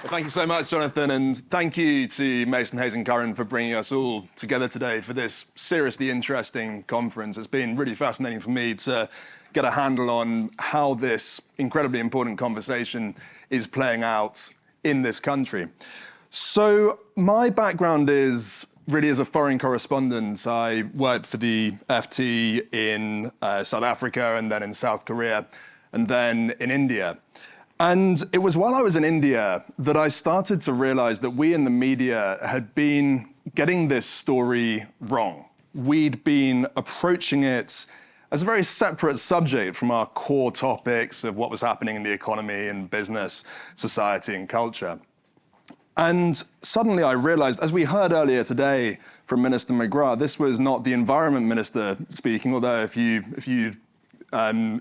Well, thank you so much, Jonathan, and thank you to Mason, Hayes and Curran for bringing us all together today for this seriously interesting conference. It's been really fascinating for me to get a handle on how this incredibly important conversation is playing out in this country. So my background is really as a foreign correspondent. I worked for the FT in South Africa and then in South Korea and then in India. And it was while I was in India that I started to realize that we in the media had been getting this story wrong. We'd been approaching it as a very separate subject from our core topics of what was happening in the economy and business, society and culture. And suddenly I realized, as we heard earlier today from Minister McGrath, this was not the Environment Minister speaking, although if you'd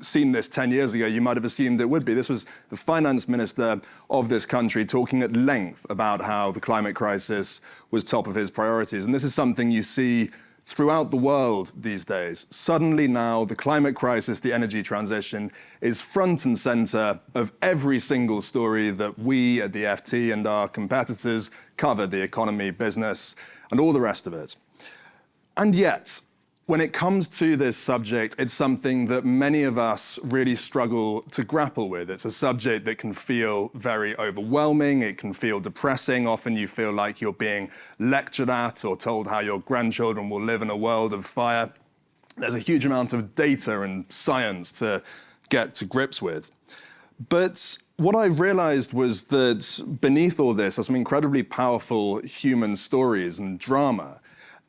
seen this 10 years ago, you might have assumed it would be. This was the finance minister of this country talking at length about how the climate crisis was top of his priorities. And this is something you see throughout the world these days. Suddenly now, the climate crisis, the energy transition, is front and center of every single story that we at the FT and our competitors cover, the economy, business, and all the rest of it. And yet, when it comes to this subject, it's something that many of us really struggle to grapple with. It's a subject that can feel very overwhelming. It can feel depressing. Often you feel like you're being lectured at or told how your grandchildren will live in a world of fire. There's a huge amount of data and science to get to grips with. But what I realized was that beneath all this are some incredibly powerful human stories and drama.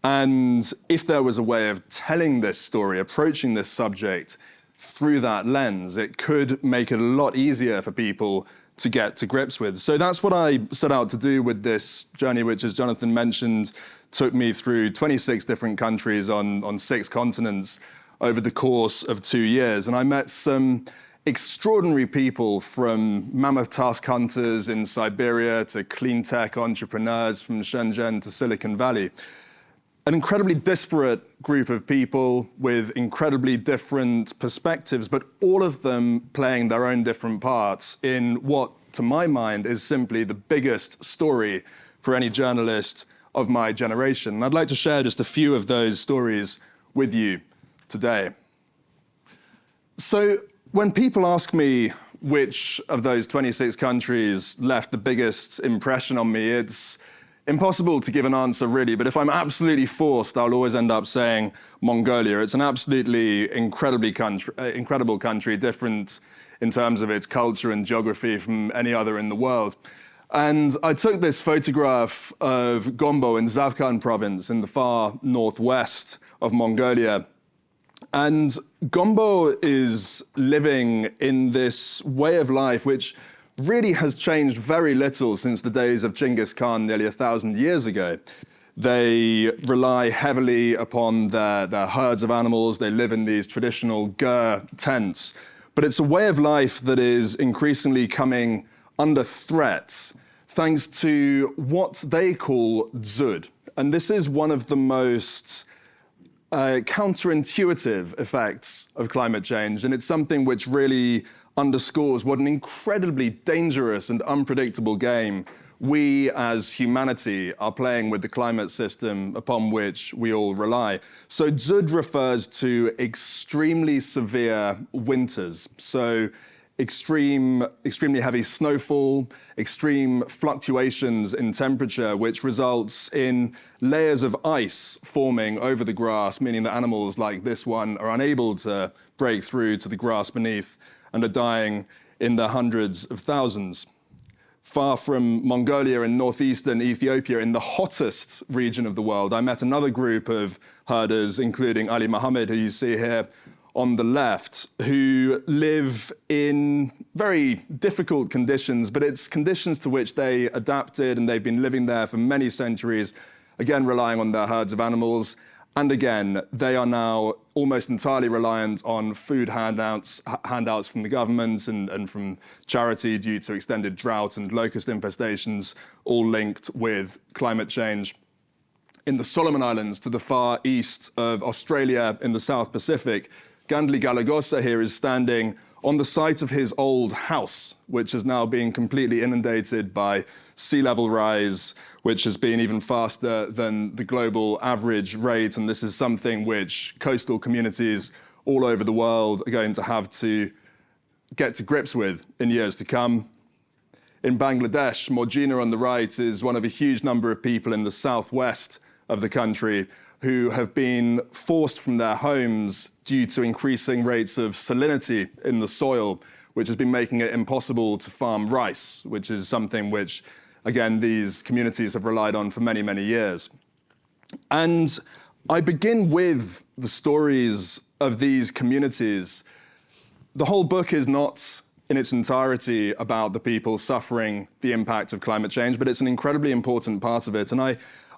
And if there was a way of telling this story, approaching this subject through that lens, it could make it a lot easier for people to get to grips with. So that's what I set out to do with this journey, which, as Jonathan mentioned, took me through 26 different countries on 6 continents over the course of 2 years. And I met some extraordinary people, from mammoth tusk hunters in Siberia to clean tech entrepreneurs from Shenzhen to Silicon Valley. An incredibly disparate group of people with incredibly different perspectives, but all of them playing their own different parts in what, to my mind, is simply the biggest story for any journalist of my generation. And I'd like to share just a few of those stories with you today. So when people ask me which of those 26 countries left the biggest impression on me, it's impossible to give an answer, really, but if I'm absolutely forced, I'll always end up saying Mongolia. It's an absolutely incredible country, different in terms of its culture and geography from any other in the world. And I took this photograph of Gombo in Zavkhan province in the far northwest of Mongolia. And Gombo is living in this way of life which really has changed very little since the days of Genghis Khan nearly 1,000 years ago. They rely heavily upon their herds of animals. They live in these traditional ger tents. But it's a way of life that is increasingly coming under threat thanks to what they call dzud. And this is one of the most counterintuitive effects of climate change. And it's something which really underscores what an incredibly dangerous and unpredictable game we as humanity are playing with the climate system upon which we all rely. So dzud refers to extremely severe winters. So extremely heavy snowfall, extreme fluctuations in temperature, which results in layers of ice forming over the grass, meaning that animals like this one are unable to break through to the grass beneath and are dying in their hundreds of thousands. Far from Mongolia in northeastern Ethiopia, in the hottest region of the world, I met another group of herders, including Ali Mohammed, who you see here on the left, who live in very difficult conditions, but it's conditions to which they adapted, and they've been living there for many centuries, again, relying on their herds of animals. And again, they are now almost entirely reliant on food handouts from the government and from charity due to extended drought and locust infestations, all linked with climate change. In the Solomon Islands, to the far east of Australia in the South Pacific, Gandli Galagosa here is standing on the site of his old house, which is now being completely inundated by sea level rise, which has been even faster than the global average rate. And this is something which coastal communities all over the world are going to have to get to grips with in years to come. In Bangladesh, Morjina on the right is one of a huge number of people in the southwest of the country who have been forced from their homes due to increasing rates of salinity in the soil, which has been making it impossible to farm rice, which is something which, again, these communities have relied on for many, many years. And I begin with the stories of these communities. The whole book is not in its entirety about the people suffering the impact of climate change, but it's an incredibly important part of it. And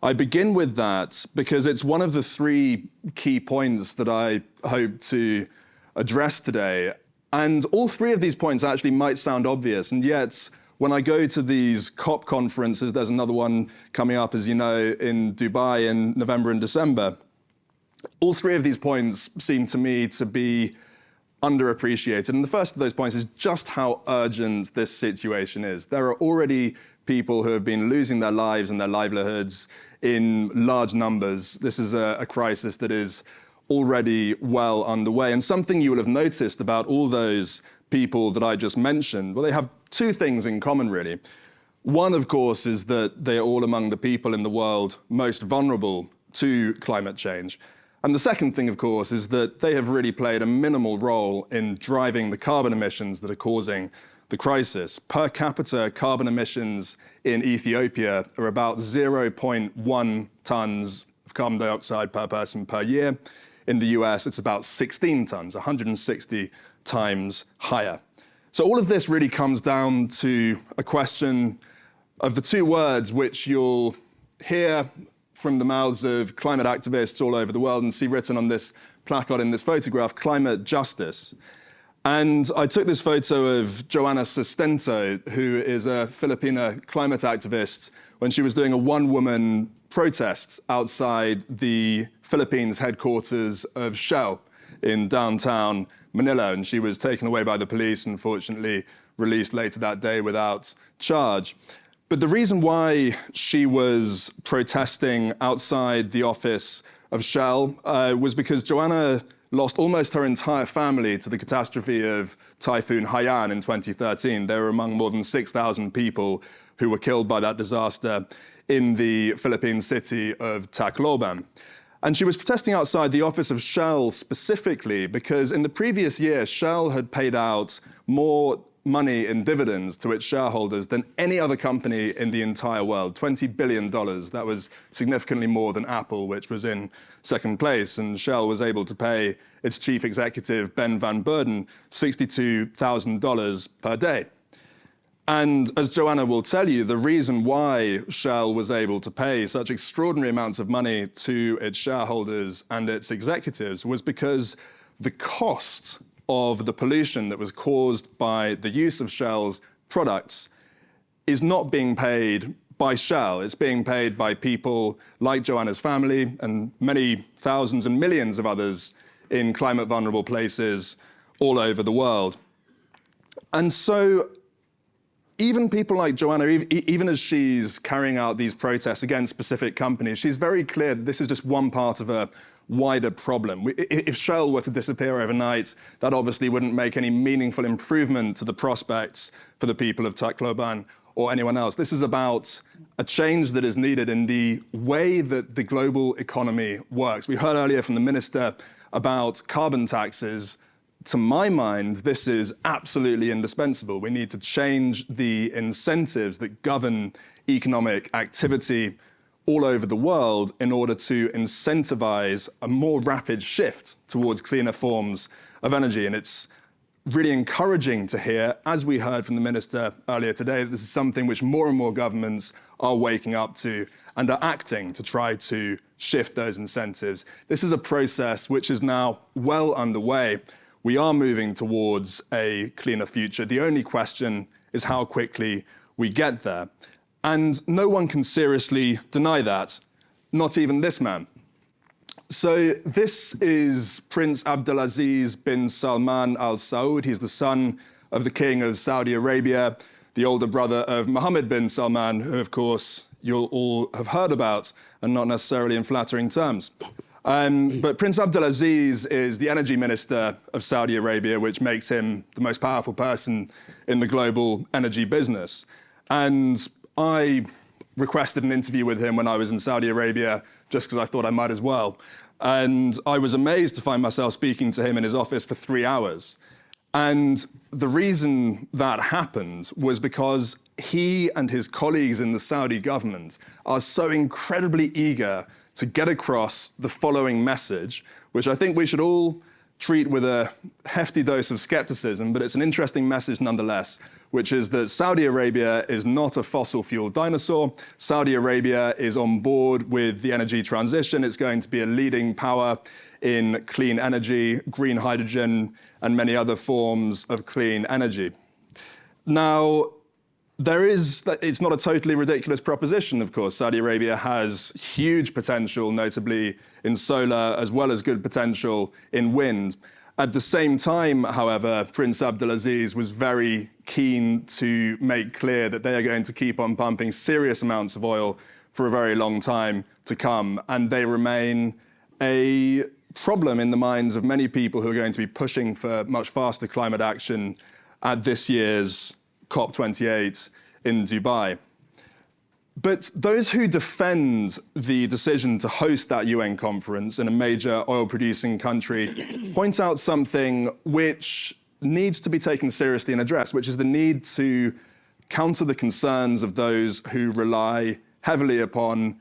I begin with that because it's one of the three key points that I hope to address today. And all three of these points actually might sound obvious, and yet when I go to these COP conferences, there's another one coming up, as you know, in Dubai in November and December, all three of these points seem to me to be underappreciated. And the first of those points is just how urgent this situation is. There are already people who have been losing their lives and their livelihoods in large numbers. This is a crisis that is already well underway. And something you will have noticed about all those people that I just mentioned, well, they have two things in common, really. One, of course, is that they are all among the people in the world most vulnerable to climate change. And the second thing, of course, is that they have really played a minimal role in driving the carbon emissions that are causing the crisis. Per capita carbon emissions in Ethiopia are about 0.1 tons of carbon dioxide per person per year. In the US, it's about 16 tons, 160 times higher. So all of this really comes down to a question of the two words which you'll hear from the mouths of climate activists all over the world and see written on this placard in this photograph, climate justice. And I took this photo of Joanna Sustento, who is a Filipina climate activist, when she was doing a one-woman protest outside the Philippines headquarters of Shell in downtown Manila. And she was taken away by the police and fortunately released later that day without charge. But the reason why she was protesting outside the office of Shell was because Joanna lost almost her entire family to the catastrophe of Typhoon Haiyan in 2013. They were among more than 6,000 people who were killed by that disaster in the Philippine city of Tacloban. And she was protesting outside the office of Shell specifically because in the previous year, Shell had paid out more money in dividends to its shareholders than any other company in the entire world, $20 billion. That was significantly more than Apple, which was in second place. And Shell was able to pay its chief executive, Ben Van Beurden, $62,000 per day. And as Joanna will tell you, the reason why Shell was able to pay such extraordinary amounts of money to its shareholders and its executives was because the cost of the pollution that was caused by the use of Shell's products is not being paid by Shell. It's being paid by people like Joanna's family and many thousands and millions of others in climate vulnerable places all over the world. And so even people like Joanna, even as she's carrying out these protests against specific companies, she's very clear that this is just one part of a wider problem. If Shell were to disappear overnight, that obviously wouldn't make any meaningful improvement to the prospects for the people of Tacloban or anyone else. This is about a change that is needed in the way that the global economy works. We heard earlier from the minister about carbon taxes. To my mind, this is absolutely indispensable. We need to change the incentives that govern economic activity all over the world in order to incentivize a more rapid shift towards cleaner forms of energy. And it's really encouraging to hear, as we heard from the minister earlier today, that this is something which more and more governments are waking up to and are acting to try to shift those incentives. This is a process which is now well underway. We are moving towards a cleaner future. The only question is how quickly we get there. And no one can seriously deny that, not even this man. So this is Prince Abdulaziz bin Salman Al Saud. He's the son of the King of Saudi Arabia, the older brother of Mohammed bin Salman, who, of course, you'll all have heard about, and not necessarily in flattering terms. But Prince Abdulaziz is the energy minister of Saudi Arabia, which makes him the most powerful person in the global energy business. And I requested an interview with him when I was in Saudi Arabia, just because I thought I might as well. And I was amazed to find myself speaking to him in his office for 3 hours. And the reason that happened was because he and his colleagues in the Saudi government are so incredibly eager to get across the following message, which I think we should all treat with a hefty dose of skepticism, but it's an interesting message nonetheless, which is that Saudi Arabia is not a fossil fuel dinosaur. Saudi Arabia is on board with the energy transition. It's going to be a leading power in clean energy, green hydrogen, and many other forms of clean energy. Now, it's not a totally ridiculous proposition, of course. Saudi Arabia has huge potential, notably in solar, as well as good potential in wind. At the same time, however, Prince Abdulaziz was very keen to make clear that they are going to keep on pumping serious amounts of oil for a very long time to come, and they remain a problem in the minds of many people who are going to be pushing for much faster climate action at this year's COP28 in Dubai. But those who defend the decision to host that UN conference in a major oil-producing country point out something which needs to be taken seriously and addressed, which is the need to counter the concerns of those who rely heavily upon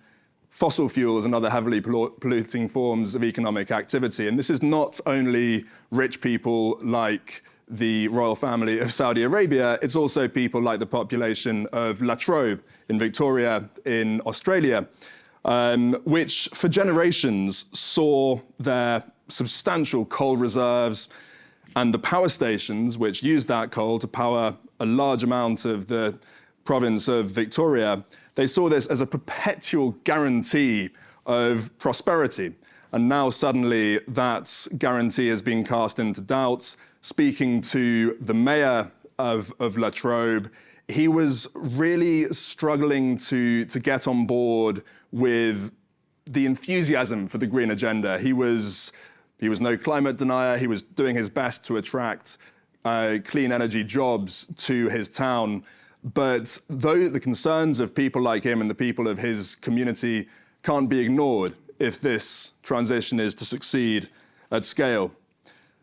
fossil fuels and other heavily polluting forms of economic activity. And this is not only rich people like the royal family of Saudi Arabia, it's also people like the population of La Trobe in Victoria in Australia, which for generations saw their substantial coal reserves and the power stations which used that coal to power a large amount of the province of Victoria. They saw this as a perpetual guarantee of prosperity. And now suddenly that guarantee has been cast into doubt. Speaking to the mayor of La Trobe, he was really struggling to get on board with the enthusiasm for the green agenda. He was no climate denier. He was doing his best to attract clean energy jobs to his town. But though the concerns of people like him and the people of his community can't be ignored if this transition is to succeed at scale.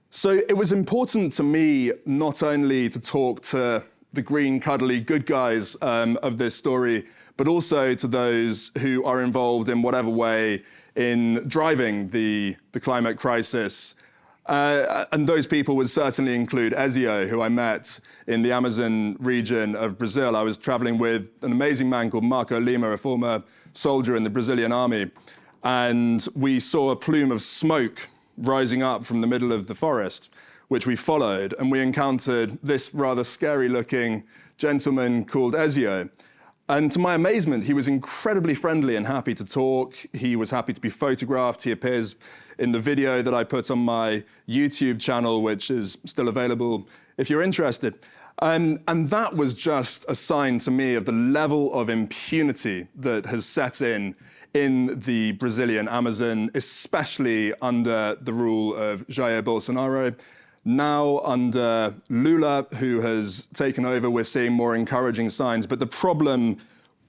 So it was important to me not only to talk to the green, cuddly good guys of this story, but also to those who are involved in whatever way in driving the climate crisis. And those people would certainly include Ezio, who I met in the Amazon region of Brazil. I was traveling with an amazing man called Marco Lima, a former soldier in the Brazilian army. And we saw a plume of smoke rising up from the middle of the forest, which we followed, and we encountered this rather scary-looking gentleman called Ezio. And to my amazement, he was incredibly friendly and happy to talk. He was happy to be photographed. He appears in the video that I put on my YouTube channel, which is still available if you're interested. And that was just a sign to me of the level of impunity that has set in the Brazilian Amazon, especially under the rule of Jair Bolsonaro. Now under Lula, who has taken over, we're seeing more encouraging signs, but the problem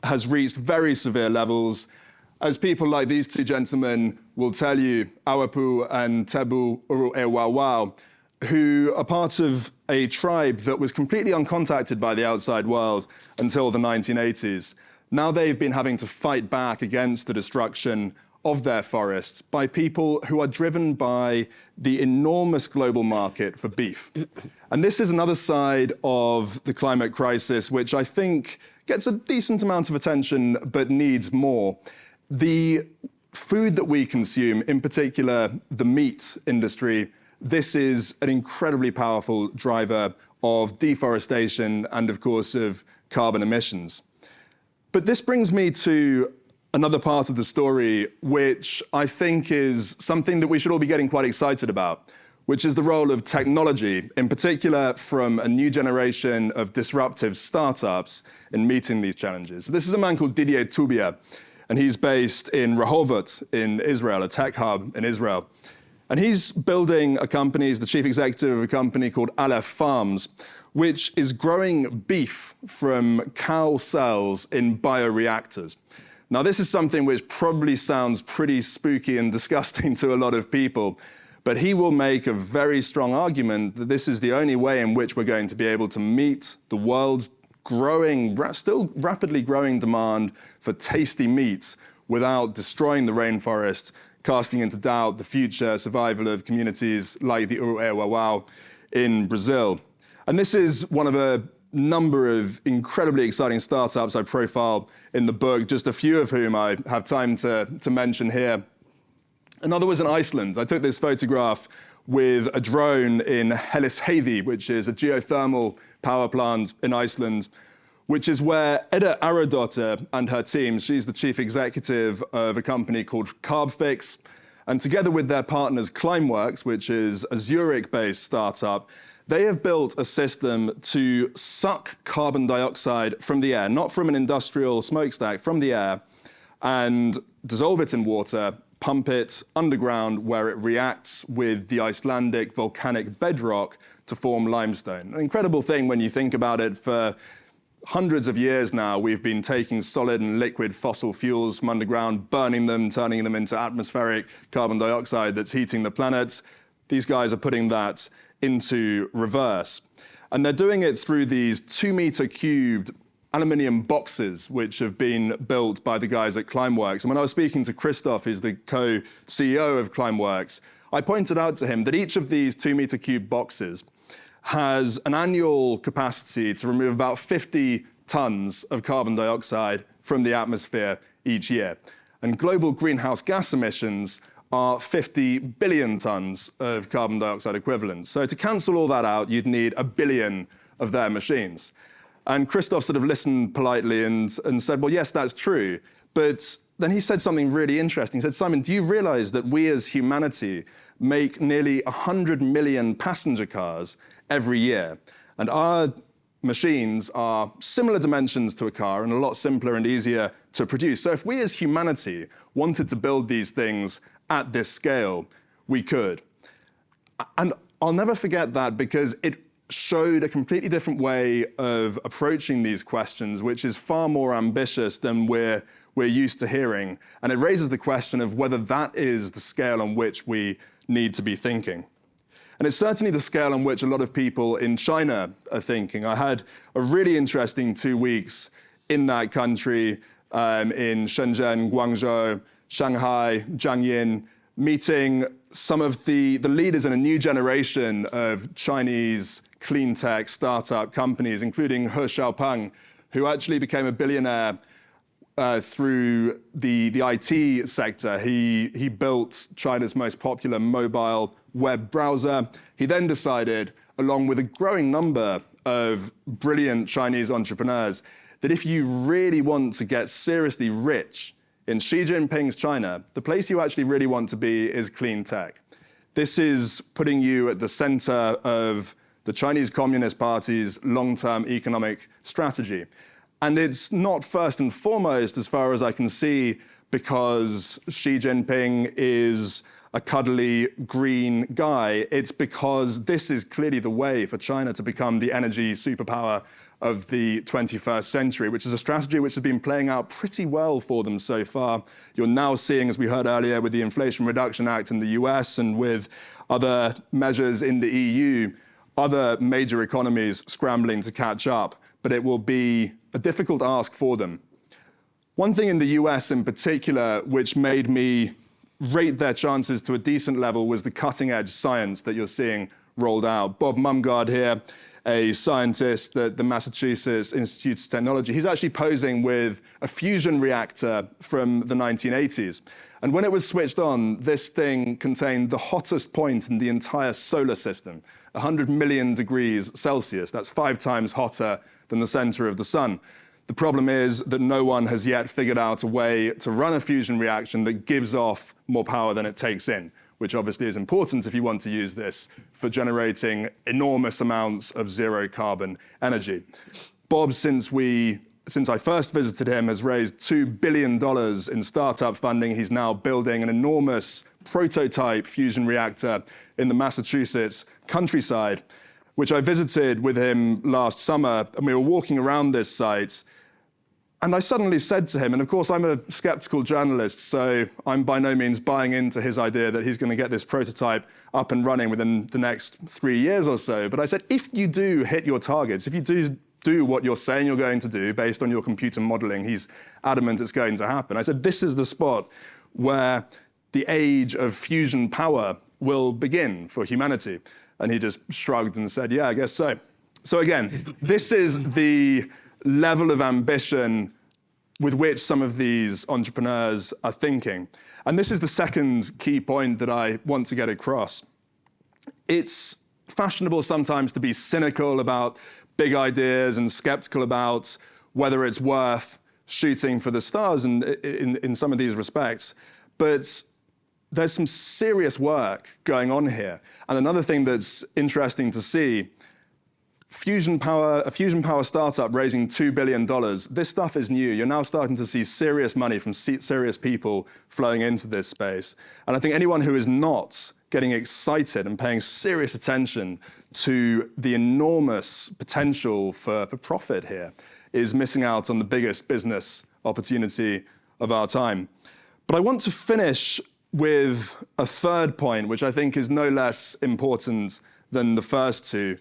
has reached very severe levels. As people like these two gentlemen will tell you, Awapu and Tebu Uru Ewawau, who are part of a tribe that was completely uncontacted by the outside world until the 1980s. Now they've been having to fight back against the destruction of their forests by people who are driven by the enormous global market for beef. And this is another side of the climate crisis, which I think gets a decent amount of attention, but needs more. The food that we consume, in particular the meat industry, this is an incredibly powerful driver of deforestation and, of course, of carbon emissions. But this brings me to another part of the story, which I think is something that we should all be getting quite excited about, which is the role of technology, in particular from a new generation of disruptive startups in meeting these challenges. This is a man called Didier Toubia, and he's based in Rehovot in Israel, a tech hub in Israel. And he's building a company, he's the chief executive of a company called Aleph Farms, which is growing beef from cow cells in bioreactors. Now, this is something which probably sounds pretty spooky and disgusting to a lot of people, but he will make a very strong argument that this is the only way in which we're going to be able to meet the world's still rapidly growing demand for tasty meat without destroying the rainforest, casting into doubt the future survival of communities like the Uruguay in Brazil. And this is one of a number of incredibly exciting startups I profile in the book, just a few of whom I have time to mention here. Another was in Iceland. I took this photograph with a drone in Hellisheiði, which is a geothermal power plant in Iceland, which is where Edda Aradottir and her team, she's the chief executive of a company called Carbfix, and together with their partners Climeworks, which is a Zurich-based startup, they have built a system to suck carbon dioxide from the air, not from an industrial smokestack, from the air, and dissolve it in water, pump it underground where it reacts with the Icelandic volcanic bedrock to form limestone. An incredible thing when you think about it. For hundreds of years now, we've been taking solid and liquid fossil fuels from underground, burning them, turning them into atmospheric carbon dioxide that's heating the planet. These guys are putting that into reverse. And they're doing it through these 2-meter cubed aluminium boxes, which have been built by the guys at Climeworks. And when I was speaking to Christoph, who's the co-CEO of Climeworks, I pointed out to him that each of these 2-meter cube boxes has an annual capacity to remove about 50 tons of carbon dioxide from the atmosphere each year. And global greenhouse gas emissions are 50 billion tons of carbon dioxide equivalent. So to cancel all that out, you'd need 1 billion of their machines. And Christoph sort of listened politely and said, well, yes, that's true. But then he said something really interesting. He said, Simon, do you realize that we as humanity make nearly 100 million passenger cars every year? And our machines are similar dimensions to a car and a lot simpler and easier to produce. So if we as humanity wanted to build these things at this scale, we could. And I'll never forget that, because it showed a completely different way of approaching these questions, which is far more ambitious than we're used to hearing. And it raises the question of whether that is the scale on which we need to be thinking. And it's certainly the scale on which a lot of people in China are thinking. I had a really interesting 2 weeks in that country, in Shenzhen, Guangzhou, Shanghai, Jiangyin, meeting some of the leaders in a new generation of Chinese clean tech startup companies, including He Xiaopeng, who actually became a billionaire through the IT sector. He built China's most popular mobile web browser. He then decided, along with a growing number of brilliant Chinese entrepreneurs, that if you really want to get seriously rich in Xi Jinping's China, the place you actually really want to be is clean tech. This is putting you at the center of the Chinese Communist Party's long-term economic strategy. And it's not first and foremost, as far as I can see, because Xi Jinping is a cuddly green guy. It's because this is clearly the way for China to become the energy superpower of the 21st century, which is a strategy which has been playing out pretty well for them so far. You're now seeing, as we heard earlier, with the Inflation Reduction Act in the US and with other measures in the EU, other major economies scrambling to catch up, but it will be a difficult ask for them. One thing in the US in particular, which made me rate their chances to a decent level, was the cutting-edge science that you're seeing rolled out. Bob Mumgard here, a scientist at the Massachusetts Institute of Technology, he's actually posing with a fusion reactor from the 1980s. And when it was switched on, this thing contained the hottest point in the entire solar system, 100 million degrees Celsius. That's 5 times hotter than the center of the sun. The problem is that no one has yet figured out a way to run a fusion reaction that gives off more power than it takes in, which obviously is important if you want to use this for generating enormous amounts of zero carbon energy. Bob, since I first visited him, has raised $2 billion in startup funding. He's now building an enormous prototype fusion reactor in the Massachusetts countryside, which I visited with him last summer, and we were walking around this site, and I suddenly said to him, and of course I'm a skeptical journalist, so I'm by no means buying into his idea that he's going to get this prototype up and running within the next 3 years or so, but I said, if you do hit your targets, if you do what you're saying you're going to do based on your computer modeling, he's adamant it's going to happen. I said, this is the spot where the age of fusion power will begin for humanity. And he just shrugged and said, yeah, I guess so. So again, this is the level of ambition with which some of these entrepreneurs are thinking. And this is the second key point that I want to get across. It's fashionable sometimes to be cynical about big ideas and skeptical about whether it's worth shooting for the stars in some of these respects. But there's some serious work going on here. And another thing that's interesting to see, a fusion power startup raising $2 billion. This stuff is new. You're now starting to see serious money from serious people flowing into this space. And I think anyone who is not getting excited and paying serious attention to the enormous potential for profit here is missing out on the biggest business opportunity of our time. But I want to finish with a third point, which I think is no less important than the first two,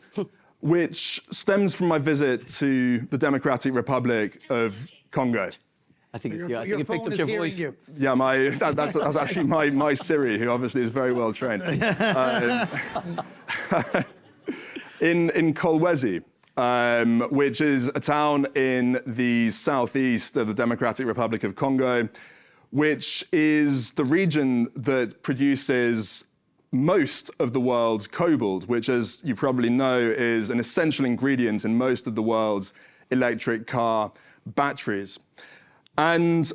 which stems from my visit to the Democratic Republic of Congo. I think it's you. I think it picked up your voice. You. Yeah, that's actually my Siri, who obviously is very well trained. In Kolwezi, which is a town in the southeast of the Democratic Republic of Congo, which is the region that produces most of the world's cobalt, which, as you probably know, is an essential ingredient in most of the world's electric car batteries. And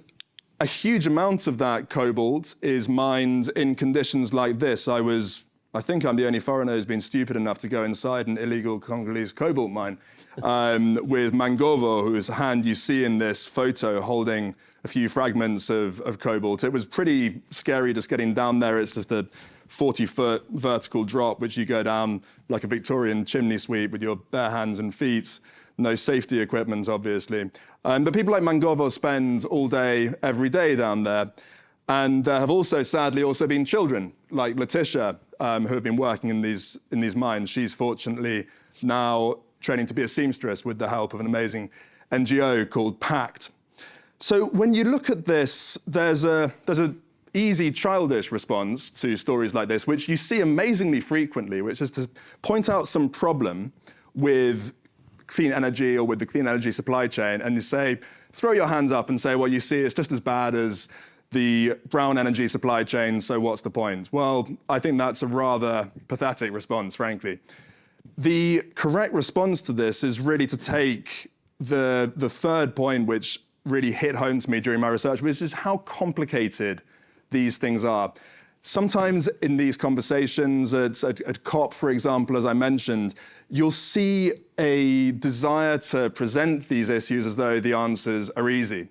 a huge amount of that cobalt is mined in conditions like this. I think I'm the only foreigner who's been stupid enough to go inside an illegal Congolese cobalt mine with Mangovo, whose hand you see in this photo holding a few fragments of cobalt. It was pretty scary just getting down there. It's just a 40-foot vertical drop, which you go down like a Victorian chimney sweep with your bare hands and feet. No safety equipment, obviously. But people like Mangovo spend all day, every day down there. And there have also, sadly, been children like Letitia, who have been working in these mines. She's fortunately now training to be a seamstress with the help of an amazing NGO called PACT. So when you look at this, there's a easy, childish response to stories like this, which you see amazingly frequently, which is to point out some problem with clean energy or with the clean energy supply chain, and you say, throw your hands up and say, well, you see, it's just as bad as the brown energy supply chain, so what's the point? Well, I think that's a rather pathetic response, frankly. The correct response to this is really to take the third point, which really hit home to me during my research, which is how complicated these things are. Sometimes in these conversations at COP, for example, as I mentioned, you'll see a desire to present these issues as though the answers are easy.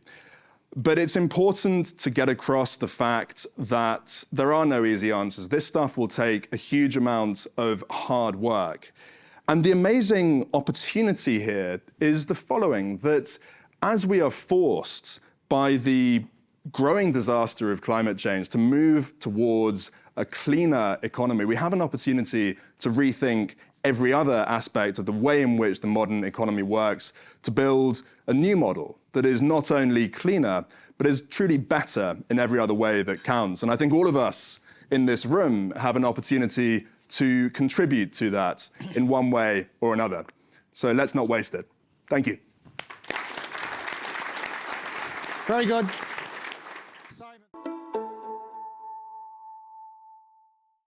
But it's important to get across the fact that there are no easy answers. This stuff will take a huge amount of hard work. And the amazing opportunity here is the following, that as we are forced by the growing disaster of climate change to move towards a cleaner economy, we have an opportunity to rethink every other aspect of the way in which the modern economy works, to build a new model that is not only cleaner, but is truly better in every other way that counts. And I think all of us in this room have an opportunity to contribute to that in one way or another. So let's not waste it. Thank you. Very good.